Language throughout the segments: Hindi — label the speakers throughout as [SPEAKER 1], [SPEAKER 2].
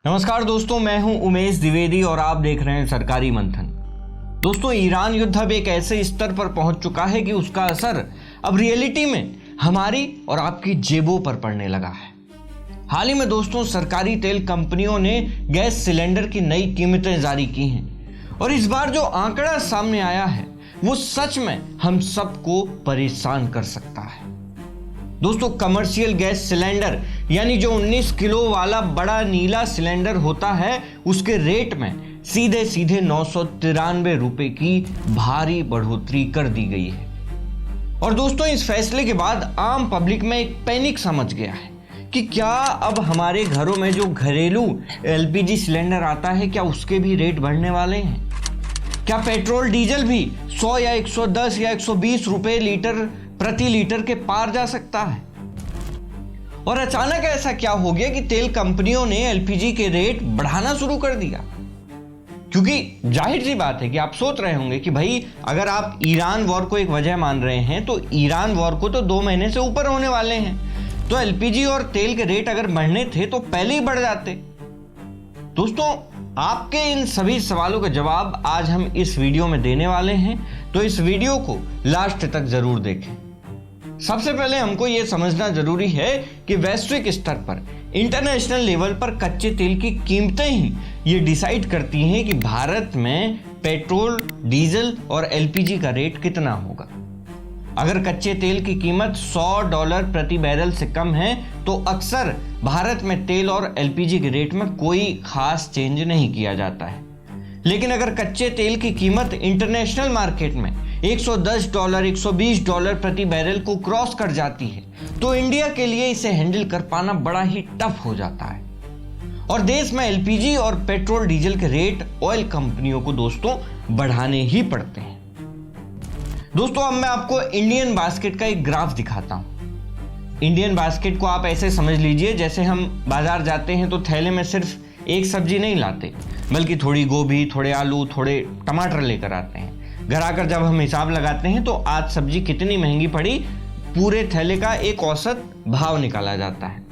[SPEAKER 1] नमस्कार दोस्तों, मैं हूं उमेश द्विवेदी और आप देख रहे हैं सरकारी मंथन। दोस्तों, ईरान युद्ध अब एक ऐसे स्तर पर पहुंच चुका है कि उसका असर अब रियलिटी में हमारी और आपकी जेबों पर पड़ने लगा है। हाल ही में दोस्तों, सरकारी तेल कंपनियों ने गैस सिलेंडर की नई कीमतें जारी की हैं और इस बार जो आंकड़ा सामने आया है वो सच में हम सबको परेशान कर सकता है। दोस्तों, कमर्शियल गैस सिलेंडर यानी जो 19 किलो वाला बड़ा नीला सिलेंडर होता है उसके रेट में सीधे 993 रुपए की भारी बढ़ोतरी कर दी गई है। और दोस्तों, इस फैसले के बाद आम पब्लिक में एक पैनिक समझ गया है कि क्या अब हमारे घरों में जो घरेलू एलपीजी सिलेंडर आता है क्या उसके भी रेट बढ़ने वाले हैं। क्या पेट्रोल डीजल भी 100 या 110 या 120 रुपए प्रति लीटर के पार जा सकता है। और अचानक ऐसा क्या हो गया कि तेल कंपनियों ने एलपीजी के रेट बढ़ाना शुरू कर दिया। क्योंकि जाहिर सी बात है कि आप सोच रहे होंगे कि भाई अगर आप ईरान वॉर को एक वजह मान रहे हैं तो ईरान वॉर को तो 2 महीने से ऊपर होने वाले हैं, तो एलपीजी और तेल के रेट अगर बढ़ने थे तो पहले ही बढ़ जाते। दोस्तों, आपके इन सभी सवालों का जवाब आज हम इस वीडियो में देने वाले हैं, तो इस वीडियो को लास्ट तक जरूर देखें। सबसे पहले हमको यह समझना जरूरी है कि वैश्विक स्तर पर इंटरनेशनल लेवल पर कच्चे तेल की कीमतें ही ये डिसाइड करती हैं कि भारत में पेट्रोल, डीजल और एलपीजी का रेट कितना होगा। अगर कच्चे तेल की कीमत $100 प्रति बैरल से कम है तो अक्सर भारत में तेल और एलपीजी के रेट में कोई खास चेंज नहीं किया जाता है। लेकिन अगर कच्चे तेल की कीमत इंटरनेशनल मार्केट में $110, $120 प्रति बैरल को क्रॉस कर जाती है तो इंडिया के लिए इसे हैंडल कर पाना बड़ा ही टफ हो जाता है और देश में एलपीजी और पेट्रोल डीजल के रेट ऑयल कंपनियों को दोस्तों बढ़ाने ही पड़ते हैं। दोस्तों, अब मैं आपको इंडियन बास्केट का एक ग्राफ दिखाता हूं। इंडियन बास्केट को आप ऐसे समझ लीजिए जैसे हम बाजार जाते हैं तो थैले में सिर्फ एक सब्जी नहीं लाते बल्कि थोड़ी गोभी, थोड़े आलू, थोड़े टमाटर लेकर आते हैं। घर आकर जब हम हिसाब लगाते हैं तो आज सब्जी कितनी महंगी पड़ी, पूरे थैले का एक औसत भाव निकाला जाता है।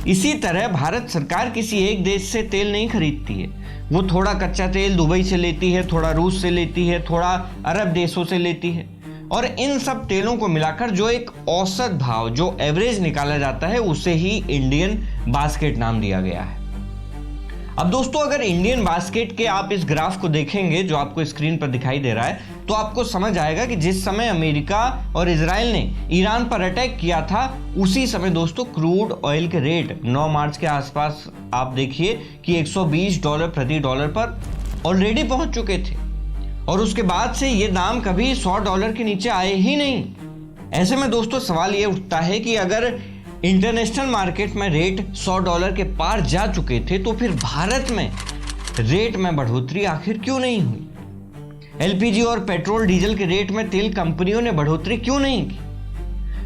[SPEAKER 1] इसी तरह भारत सरकार किसी एक देश से तेल नहीं खरीदती है, वो थोड़ा कच्चा तेल दुबई से लेती है, थोड़ा रूस से लेती है, थोड़ा अरब देशों से लेती है और इन सब तेलों को मिलाकर जो एक औसत भाव, जो एवरेज निकाला जाता है उसे ही इंडियन बास्केट नाम दिया गया है। अब दोस्तों, अगर इंडियन बास्केट के आप इस ग्राफ को देखेंगे जो आपको स्क्रीन पर दिखाई दे रहा है तो आपको समझ आएगा कि जिस समय अमेरिका और इजराइल ने ईरान पर अटैक किया था उसी समय दोस्तों क्रूड ऑयल के रेट 9 मार्च के आसपास आप देखिए कि $120 प्रति डॉलर पर ऑलरेडी पहुंच चुके थे और उसके बाद से ये दाम कभी $100 के नीचे आए ही नहीं। ऐसे में दोस्तों सवाल ये उठता है कि अगर इंटरनेशनल मार्केट में रेट $100 के पार जा चुके थे तो फिर भारत में रेट में बढ़ोतरी आखिर क्यों नहीं हुई। एलपीजी और पेट्रोल डीजल के रेट में तेल कंपनियों ने बढ़ोतरी क्यों नहीं की।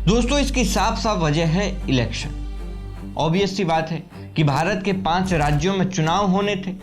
[SPEAKER 1] दोस्तों, इसकी साफ वजह है इलेक्शन। ऑब्वियस सी बात है कि भारत के 5 राज्यों में चुनाव होने थे।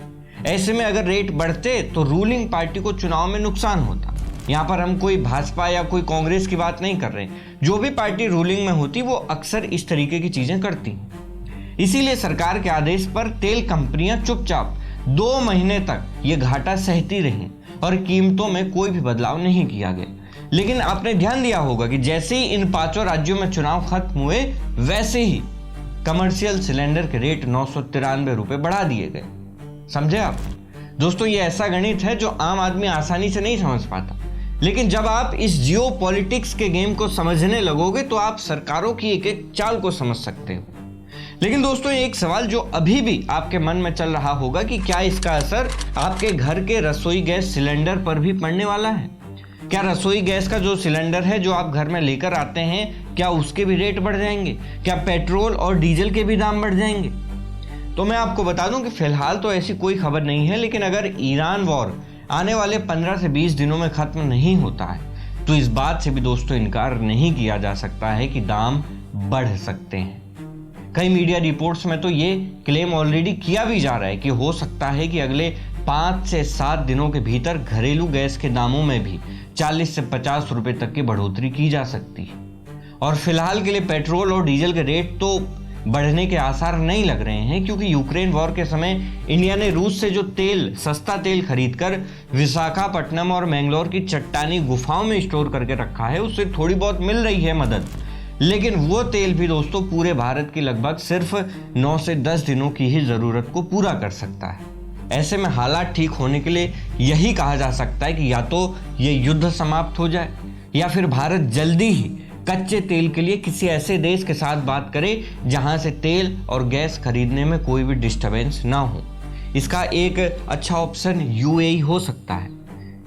[SPEAKER 1] ऐसे में अगर रेट बढ़ते तो रूलिंग पार्टी को चुनाव में नुकसान होता। यहाँ पर हम कोई भाजपा या कोई कांग्रेस की बात नहीं कर रहे, जो भी पार्टी रूलिंग में होती वो अक्सर इस तरीके की चीजें करती हैं। इसीलिए सरकार के आदेश पर तेल कंपनियां चुपचाप 2 महीने तक ये घाटा सहती रहीं और कीमतों में कोई भी बदलाव नहीं किया गया। लेकिन आपने ध्यान दिया होगा कि जैसे ही इन 5 राज्यों में चुनाव खत्म हुए वैसे ही कमर्शियल सिलेंडर के रेट 993 रुपए बढ़ा दिए गए। समझे आप? दोस्तों, ये ऐसा गणित है जो आम आदमी आसानी से नहीं समझ पाता, लेकिन जब आप इस जियो पॉलिटिक्स के गेम को समझने लगोगे तो आप सरकारों की एक एक चाल को समझ सकते हो। लेकिन दोस्तों, एक सवाल जो अभी भी आपके मन में चल रहा होगा कि क्या इसका असर आपके घर के रसोई गैस सिलेंडर पर भी पड़ने वाला है। क्या रसोई गैस का जो सिलेंडर है जो आप घर में लेकर आते हैं क्या उसके भी रेट बढ़ जाएंगे? क्या पेट्रोल और डीजल के भी दाम बढ़ जाएंगे? तो मैं आपको बता दूं कि फिलहाल तो ऐसी कोई खबर नहीं है, लेकिन अगर ईरान वॉर आने वाले 15 से 20 दिनों में खत्म नहीं होता है तो इस बात से भी दोस्तों इनकार नहीं किया जा सकता है कि दाम बढ़ सकते हैं। कई मीडिया रिपोर्ट्स में तो ये क्लेम ऑलरेडी किया भी जा रहा है कि हो सकता है कि अगले 5 से 7 दिनों के भीतर घरेलू गैस के दामों में भी 40 से 50 रुपए तक की बढ़ोतरी की जा सकती है। और फिलहाल के लिए पेट्रोल और डीजल के रेट तो बढ़ने के आसार नहीं लग रहे हैं, क्योंकि यूक्रेन वॉर के समय इंडिया ने रूस से जो सस्ता तेल खरीदकर विशाखापट्टनम और मैंगलोर की चट्टानी गुफाओं में स्टोर करके रखा है, उससे थोड़ी बहुत मिल रही है मदद। लेकिन वो तेल भी दोस्तों पूरे भारत की लगभग सिर्फ 9 से 10 दिनों की ही ज़रूरत को पूरा कर सकता है। ऐसे में हालात ठीक होने के लिए यही कहा जा सकता है कि या तो ये युद्ध समाप्त हो जाए या फिर भारत जल्दी ही कच्चे तेल के लिए किसी ऐसे देश के साथ बात करे जहां से तेल और गैस खरीदने में कोई भी डिस्टर्बेंस ना हो। इसका एक अच्छा ऑप्शन यूएई हो सकता है।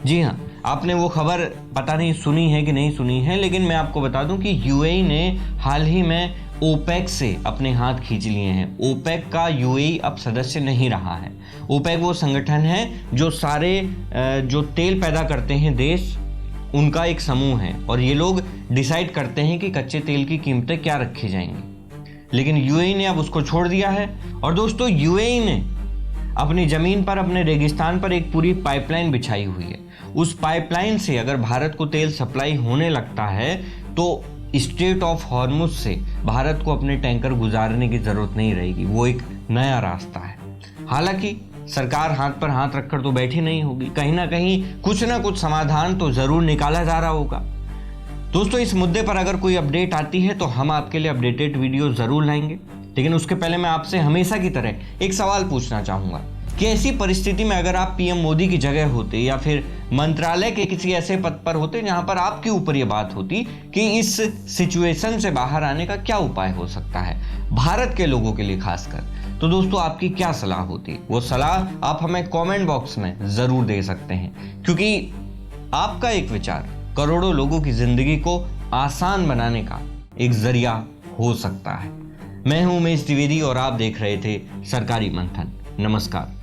[SPEAKER 1] जी हाँ, आपने वो खबर पता नहीं सुनी है कि नहीं सुनी है, लेकिन मैं आपको बता दूं कि यूएई ने हाल ही में ओपेक से अपने हाथ खींच लिए हैं। ओपेक का यूएई अब सदस्य नहीं रहा है। ओपेक वो संगठन है जो सारे जो तेल पैदा करते हैं देश, उनका एक समूह है और ये लोग डिसाइड करते हैं कि कच्चे तेल की कीमतें क्या रखी जाएंगी। लेकिन यूएई ने अब उसको छोड़ दिया है। और दोस्तों, यूएई ने अपनी ज़मीन पर, अपने रेगिस्तान पर एक पूरी पाइपलाइन बिछाई हुई है। उस पाइपलाइन से अगर भारत को तेल सप्लाई होने लगता है तो स्ट्रेट ऑफ हॉर्मुज से भारत को अपने टैंकर गुजारने की ज़रूरत नहीं रहेगी। वो एक नया रास्ता है। हालांकि सरकार हाथ पर हाथ रखकर तो बैठी नहीं होगी, कहीं ना कहीं कुछ ना कुछ समाधान तो ज़रूर निकाला जा रहा होगा। दोस्तों, इस मुद्दे पर अगर कोई अपडेट आती है तो हम आपके लिए अपडेटेड वीडियो ज़रूर लाएंगे। लेकिन उसके पहले मैं आपसे हमेशा की तरह एक सवाल पूछना चाहूँगा कि ऐसी परिस्थिति में अगर आप पीएम मोदी की जगह होते या फिर मंत्रालय के किसी ऐसे पद पर होते जहां पर आपके ऊपर ये बात होती कि इस सिचुएशन से बाहर आने का क्या उपाय हो सकता है भारत के लोगों के लिए खासकर, तो दोस्तों आपकी क्या सलाह होती? वो सलाह आप हमें कमेंट बॉक्स में ज़रूर दे सकते हैं, क्योंकि आपका एक विचार करोड़ों लोगों की जिंदगी को आसान बनाने का एक जरिया हो सकता है। मैं हूं उमेश द्विवेदी और आप देख रहे थे सरकारी मंथन। नमस्कार।